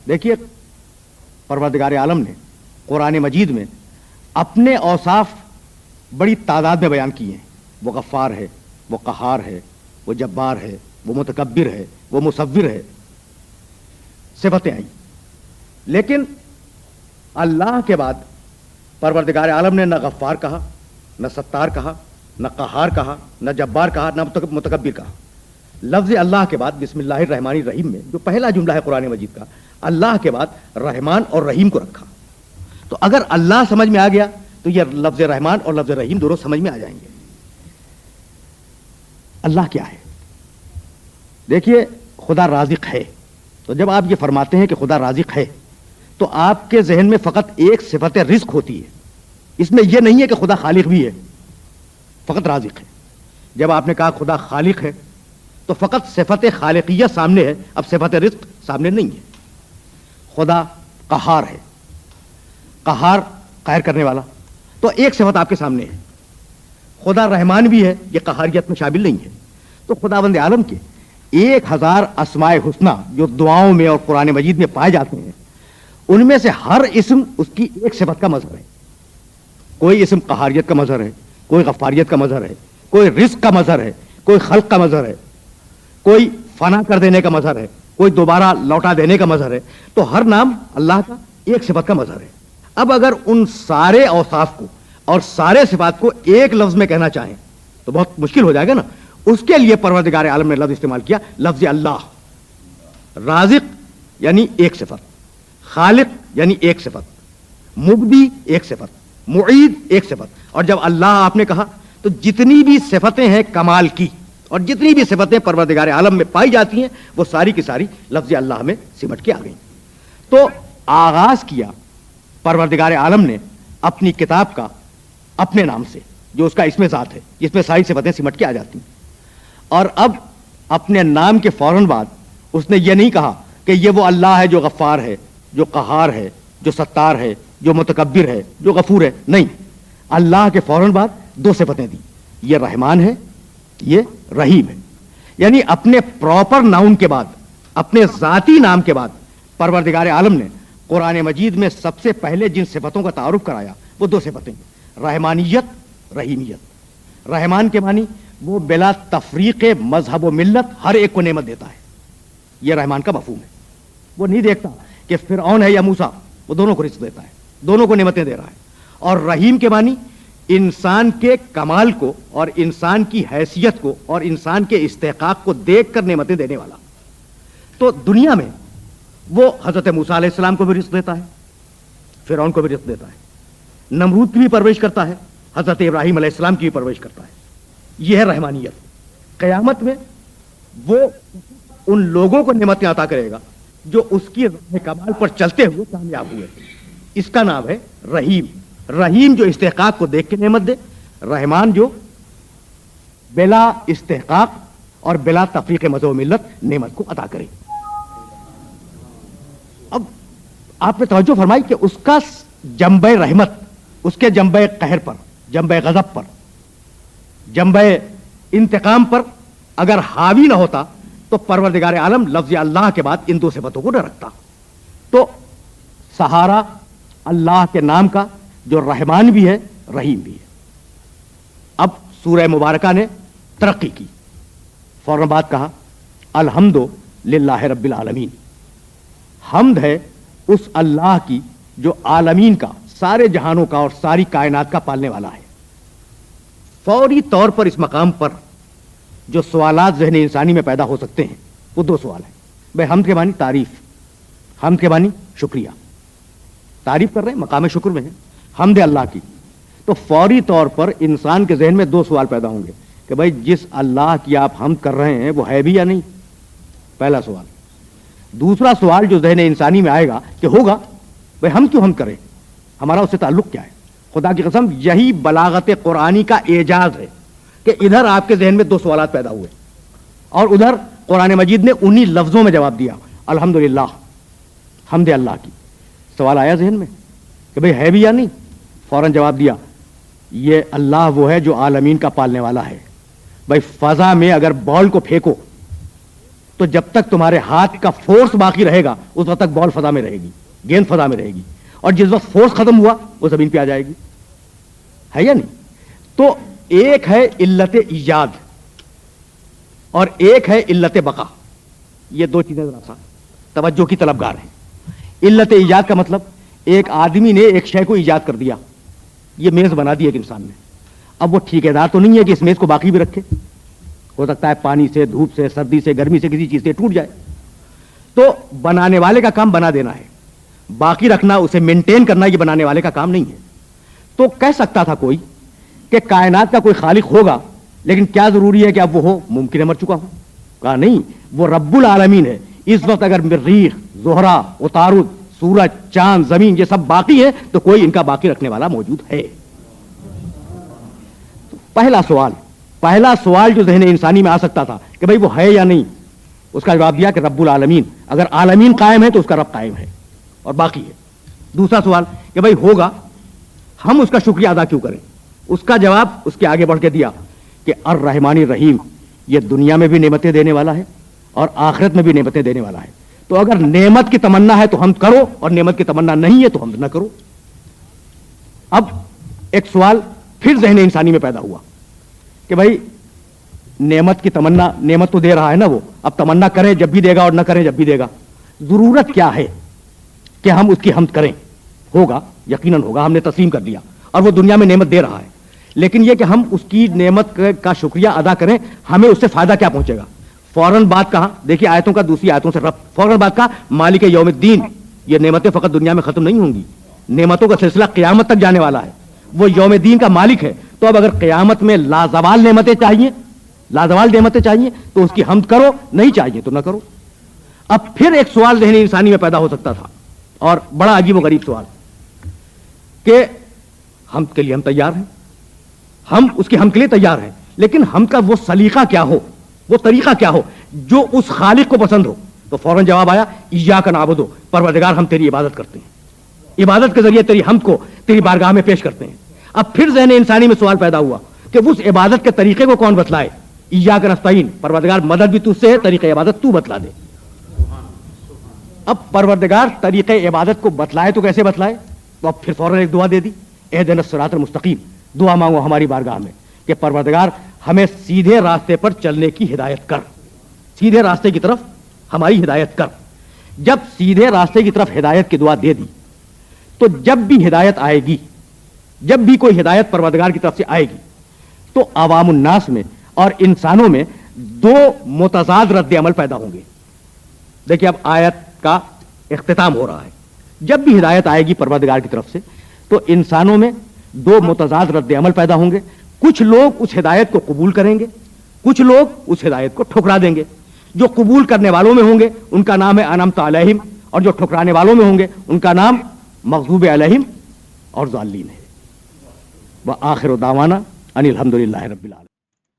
دیکھیے پروردگار عالم نے قرآن مجید میں اپنے اوصاف بڑی تعداد میں بیان کیے ہیں. وہ غفار ہے، وہ قہار ہے، وہ جبار ہے، وہ متکبر ہے، وہ مصور ہے، صفتیں آئیں. لیکن اللہ کے بعد پروردگار عالم نے نہ غفار کہا، نہ ستار کہا، نہ قہار کہا، نہ جبار کہا، نہ متکبر کہا. لفظ اللہ کے بعد بسم اللہ الرحمن الرحیم میں جو پہلا جملہ ہے قرآن مجید کا، اللہ کے بعد رحمان اور رحیم کو رکھا. تو اگر اللہ سمجھ میں آ گیا تو یہ لفظ رحمان اور لفظ رحیم دونوں سمجھ میں آ جائیں گے. اللہ کیا ہے؟ دیکھیے خدا رازق ہے. تو جب آپ یہ فرماتے ہیں کہ خدا رازق ہے تو آپ کے ذہن میں فقط ایک صفت رزق ہوتی ہے. اس میں یہ نہیں ہے کہ خدا خالق بھی ہے، فقط رازق ہے. جب آپ نے کہا خدا خالق ہے تو فقط صفت خالقیت سامنے ہے، اب صفت رزق سامنے نہیں ہے. خدا قہار ہے، قہار قہر کرنے والا، تو ایک صفت آپ کے سامنے ہے. خدا رحمان بھی ہے، یہ قہاریت میں شامل نہیں ہے. تو خداوند عالم کے 1000 اسماء حسنہ جو دعاؤں میں اور قرآن مجید میں پائے جاتے ہیں، ان میں سے ہر اسم اس کی ایک صفت کا مظہر ہے. کوئی اسم قہاریت کا مظہر ہے، کوئی غفاریت کا مظہر ہے، کوئی رزق کا مظہر ہے، کوئی خلق کا مظہر ہے، کوئی فنا کر دینے کا مظہر ہے، کوئی دوبارہ لوٹا دینے کا مظہر ہے. تو ہر نام اللہ کا ایک صفت کا مظہر ہے. اب اگر ان سارے اوصاف کو اور سارے صفات کو ایک لفظ میں کہنا چاہیں تو بہت مشکل ہو جائے گا نا. اس کے لیے پروردگار عالم نے لفظ استعمال کیا، لفظ اللہ. رازق یعنی ایک صفت، خالق یعنی ایک صفت، مبدی ایک صفت، معید ایک صفت. اور جب اللہ آپ نے کہا تو جتنی بھی صفتیں ہیں کمال کی اور جتنی بھی صفتیں پروردگار عالم میں پائی جاتی ہیں وہ ساری کی ساری لفظ اللہ میں سمٹ کے آ گئیں. تو آغاز کیا پروردگار عالم نے اپنی کتاب کا اپنے نام سے جو اس کا اسم ذات ہے، جس میں ساری صفتیں سمٹ کے آ جاتی ہیں. اور اب اپنے نام کے فوراً بعد اس نے یہ نہیں کہا کہ یہ وہ اللہ ہے جو غفار ہے، جو قہار ہے، جو ستار ہے، جو متکبر ہے، جو غفور ہے. نہیں، اللہ کے فوراً بعد 2 صفتیں دی، یہ رحمان ہے، یہ رحیم ہے. یعنی اپنے پراپر ناؤن کے بعد، اپنے ذاتی نام کے بعد پروردگار عالم نے قرآن مجید میں سب سے پہلے جن صفتوں کا تعارف کرایا وہ 2 صفتیں، رحمانیت، رحیمیت. رحمان کے معنی وہ بلا تفریق مذہب و ملت ہر ایک کو نعمت دیتا ہے. یہ رحمان کا مفہوم ہے. وہ نہیں دیکھتا کہ فرعون ہے یا موسیٰ، وہ دونوں کو رزق دیتا ہے، دونوں کو نعمتیں دے رہا ہے. اور رحیم کے معنی انسان کے کمال کو اور انسان کی حیثیت کو اور انسان کے استحقاق کو دیکھ کر نعمتیں دینے والا. تو دنیا میں وہ حضرت موسیٰ علیہ السلام کو بھی رزق دیتا ہے، فرعون کو بھی رزق دیتا ہے، نمرود کی بھی پرورش کرتا ہے، حضرت ابراہیم علیہ السلام کی بھی پرورش کرتا ہے. یہ ہے رحمانیت. قیامت میں وہ ان لوگوں کو نعمتیں عطا کرے گا جو اس کی راہ کمال پر چلتے ہوئے کامیاب ہوئے. اس کا نام ہے رحیم. رحیم جو استحقاق کو دیکھ کے نعمت دے، رحمان جو بلا استحقاق اور بلا تفریق مذہب و ملت نعمت کو عطا کرے. اب آپ نے توجہ فرمائی کہ اس کا جنبہ رحمت اس کے جنبہ قہر پر، جنبہ غضب پر، جنبہ انتقام پر اگر حاوی نہ ہوتا تو پروردگار عالم لفظ اللہ کے بعد ان 2 صفتوں کو نہ رکھتا. تو سہارا اللہ کے نام کا جو رحمان بھی ہے، رحیم بھی ہے. اب سورہ مبارکہ نے ترقی کی، فوراً بعد کہا الحمد للہ رب العالمین. حمد ہے اس اللہ کی جو عالمین کا، سارے جہانوں کا اور ساری کائنات کا پالنے والا ہے. فوری طور پر اس مقام پر جو سوالات ذہن انسانی میں پیدا ہو سکتے ہیں وہ 2 سوال ہیں. بھائی حمد کے معنی تعریف، حمد کے معنی شکریہ. تعریف کر رہے ہیں، مقام شکر میں ہے، حمد اللہ کی. تو فوری طور پر انسان کے ذہن میں 2 سوال پیدا ہوں گے کہ بھائی جس اللہ کی آپ حمد کر رہے ہیں وہ ہے بھی یا نہیں، پہلا سوال. دوسرا سوال جو ذہن انسانی میں آئے گا کہ ہوگا بھائی ہم کیوں حمد کریں، ہمارا اس سے تعلق کیا ہے. خدا کی قسم یہی بلاغت قرآنی کا اعجاز ہے کہ ادھر آپ کے ذہن میں 2 سوالات پیدا ہوئے اور ادھر قرآن مجید نے انہی لفظوں میں جواب دیا، الحمدللہ، حمد اللہ کی. سوال آیا ذہن میں کہ بھئی ہے بھی یا نہیں، فوراً جواب دیا یہ اللہ وہ ہے جو عالمین کا پالنے والا ہے. بھائی فضا میں اگر بال کو پھینکو تو جب تک تمہارے ہاتھ کا فورس باقی رہے گا اس وقت تک بال فضا میں رہے گی، گیند فضا میں رہے گی، اور جس وقت فورس ختم ہوا وہ زمین پہ آ جائے گی، ہے یا نہیں؟ تو ایک ہے علت ایجاد اور ایک ہے علت بقا. یہ دو چیزیں ذرا سا توجہ کی طلبگار ہیں. علت ایجاد کا مطلب ایک آدمی نے ایک شے کو ایجاد کر دیا، یہ میز بنا دی ایک انسان نے. اب وہ ٹھیکیدار تو نہیں ہے کہ اس میز کو باقی بھی رکھے، ہو سکتا ہے پانی سے، دھوپ سے، سردی سے، گرمی سے، کسی چیز سے ٹوٹ جائے. تو بنانے والے کا کام بنا دینا ہے، باقی رکھنا، اسے مینٹین کرنا یہ بنانے والے کا کام نہیں ہے. تو کہہ سکتا تھا کوئی کہ کائنات کا کوئی خالق ہوگا، لیکن کیا ضروری ہے کہ اب وہ ہو؟ ممکن ہے مر چکا ہو. کہا نہیں، وہ رب العالمین ہے. اس وقت اگر مریخ، زہرہ، عطارد، سورج، چاند، زمین یہ سب باقی ہے تو کوئی ان کا باقی رکھنے والا موجود ہے. پہلا سوال جو ذہن انسانی میں آ سکتا تھا کہ بھئی وہ ہے یا نہیں، اس کا جواب دیا کہ رب العالمین. اگر عالمین قائم ہے تو اس کا رب قائم ہے اور باقی ہے. دوسرا سوال کہ بھئی ہوگا، ہم اس کا شکریہ ادا کیوں کریں؟ اس کا جواب اس کے آگے بڑھ کے دیا کہ الرحمن الرحیم، یہ دنیا میں بھی نعمتیں دینے والا ہے اور آخرت میں بھی نعمتیں دینے والا ہے. تو اگر نعمت کی تمنا ہے تو حمد کرو، اور نعمت کی تمنا نہیں ہے تو حمد نہ کرو. اب ایک سوال پھر ذہن انسانی میں پیدا ہوا کہ بھائی نعمت کی تمنا، نعمت تو دے رہا ہے نا وہ، اب تمنا کریں جب بھی دے گا اور نہ کریں جب بھی دے گا. ضرورت کیا ہے کہ ہم اس کی حمد کریں؟ ہوگا، یقیناً ہوگا، ہم نے تسلیم کر لیا اور وہ دنیا میں نعمت دے رہا ہے. لیکن یہ کہ ہم اس کی نعمت کا شکریہ ادا کریں، ہمیں اس سے فائدہ کیا پہنچے گا؟ فوراً بات کہا، دیکھیے آیتوں کا دوسری آیتوں سے ربط. فوراً بات کہا مالک یوم الدین، یہ نعمتیں فقط دنیا میں ختم نہیں ہوں گی، نعمتوں کا سلسلہ قیامت تک جانے والا ہے. وہ یوم دین کا مالک ہے. تو اب اگر قیامت میں لازوال نعمتیں چاہیے، لازوال نعمتیں چاہیے تو اس کی حمد کرو، نہیں چاہیے تو نہ کرو. اب پھر ایک سوال ذہن انسانی میں پیدا ہو سکتا تھا، اور بڑا عجیب و غریب سوال، کہ حمد کے لیے ہم تیار ہیں، ہم اس کی حمد کے لیے تیار ہیں، لیکن حمد کا وہ سلیقہ کیا ہو، وہ طریقہ کیا ہو جو اس خالق کو پسند ہو. تو فوراً جواب آیا ایاک نعبد، پروردگار ہم تیری عبادت کرتے ہیں، عبادت کے ذریعے تیری حمد کو تیری بارگاہ میں پیش کرتے ہیں. اب پھر ذہن انسانی میں سوال پیدا ہوا کہ اس عبادت کے طریقے کو کون بتلائے؟ ایاک نستعین، پروردگار مدد بھی تجھ سے ہے، طریقہ عبادت تو بتلا دے. اب پروردگار طریقے عبادت کو بتلائے تو کیسے بتلائے؟ تو اب پھر فوراً ایک دعا دے دی، اہدنا الصراط المستقیم. دعا مانگو ہماری بارگاہ میں کہ پروردگار ہمیں سیدھے راستے پر چلنے کی ہدایت کر، سیدھے راستے کی طرف ہماری ہدایت کر. جب سیدھے راستے کی طرف ہدایت کی دعا دے دی تو جب بھی ہدایت آئے گی، جب بھی کوئی ہدایت پروردگار کی طرف سے آئے گی تو عوام الناس میں اور انسانوں میں دو متضاد رد عمل پیدا ہوں گے. دیکھیے اب آیت کا اختتام ہو رہا ہے. جب بھی ہدایت آئے گی پروردگار کی طرف سے تو انسانوں میں دو متضاد رد عمل پیدا ہوں گے. کچھ لوگ اس ہدایت کو قبول کریں گے، کچھ لوگ اس ہدایت کو ٹھکرا دیں گے. جو قبول کرنے والوں میں ہوں گے ان کا نام ہے انعمت علیہم، اور جو ٹھکرانے والوں میں ہوں گے ان کا نام مغضوب علیہم اور ضالین ہے. وآخر دعوانا ان الحمد للہ رب العالمین.